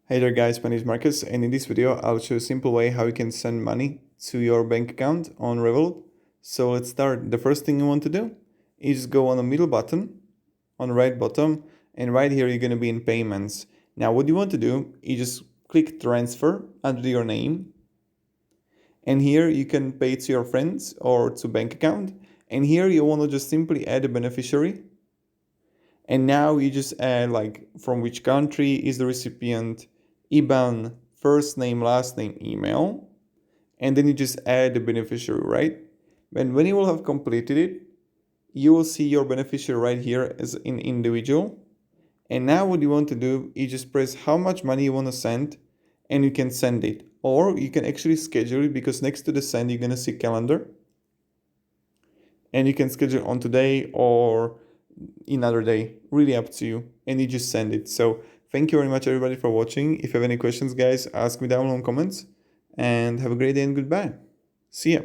Hey there guys, my name is Marcus, and in this video I'll show you a simple way how you can send money to your bank account on Revolut. So let's start. The first thing you want to do is just go on the middle button, on the right bottom, and right here you're going to be in payments. Now what you want to do is just click transfer under your name, and here you can pay to your friends or to bank account, and here you want to just simply add a beneficiary. And now you just add like from which country is the recipient, IBAN, first name, last name, email, and then you just add the beneficiary, right? And when you will have completed it, you will see your beneficiary right here as an individual. And now what you want to do is just press how much money you want to send, and you can send it. Or you can actually schedule it, because next to the send you're going to see calendar. And you can schedule on today or another day, really up to you, and you just send it. So thank you very much everybody for watching. If you have any questions guys, ask me down in comments, and have a great day and goodbye. See ya.